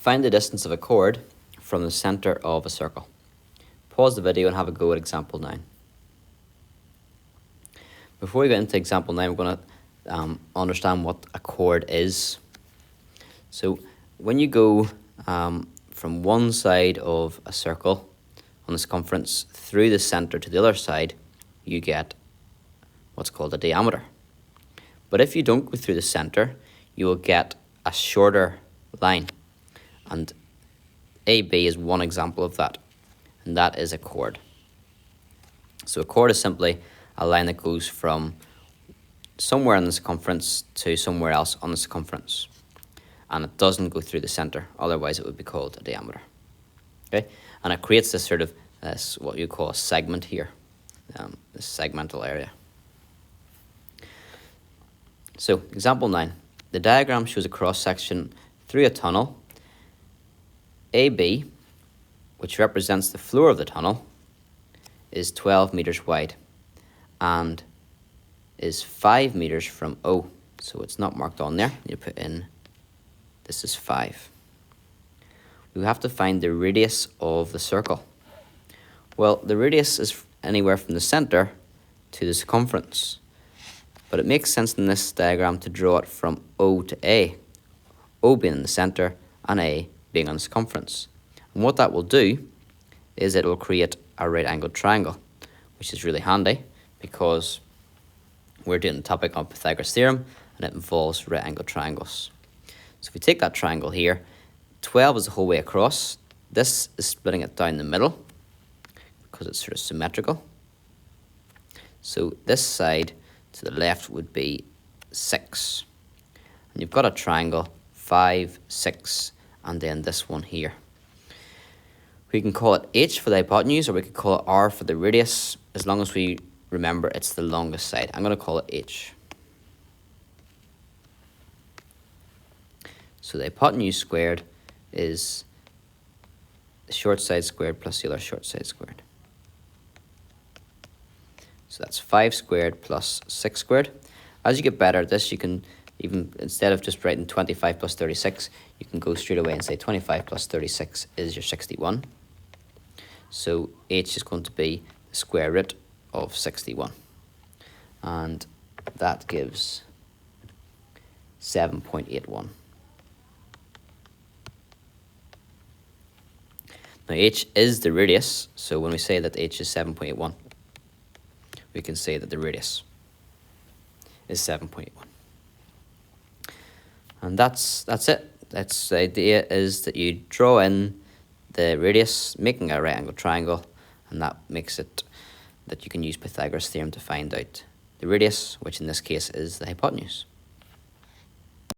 Find the distance of a chord from the center of a circle. Pause the video and have a go at example 9. Before we get into example 9, we're going to understand what a chord is. So when you go from one side of a circle on the circumference through the center to the other side, you get what's called a diameter. But if you don't go through the center, you will get a shorter line. And AB is one example of that, and that is a chord. So a chord is simply a line that goes from somewhere on the circumference to somewhere else on the circumference. And it doesn't go through the center, otherwise it would be called a diameter. Okay, and it creates this sort of what you call a segment here, this segmental area. So example 9, the diagram shows a cross section through a tunnel. AB, which represents the floor of the tunnel, is 12 meters wide and is 5 meters from O. So it's not marked on there. You put in, this is 5. We have to find the radius of the circle. Well, the radius is anywhere from the center to the circumference. But it makes sense in this diagram to draw it from O to A. O being in the center and A being on the circumference. And what that will do is it will create a right angled triangle, which is really handy because we're doing the topic on Pythagoras' theorem and it involves right angled triangles. So if we take that triangle here, 12 is the whole way across. This is splitting it down the middle because it's sort of symmetrical. So this side to the left would be 6. And you've got a triangle, 5, 6, and then this one here. We can call it H for the hypotenuse, or we could call it R for the radius, as long as we remember it's the longest side. I'm going to call it H. So the hypotenuse squared is the short side squared plus the other short side squared. So that's 5 squared plus 6 squared. As you get better at this, you can even, instead of just writing 25 plus 36, you can go straight away and say 25 plus 36 is your 61. So H is going to be the square root of 61. And that gives 7.81. Now H is the radius, so when we say that H is 7.81, we can say that the radius is 7.81. And that's it. That's the idea, is that you draw in the radius, making a right angled triangle, and that makes it that you can use Pythagoras' theorem to find out the radius, which in this case is the hypotenuse.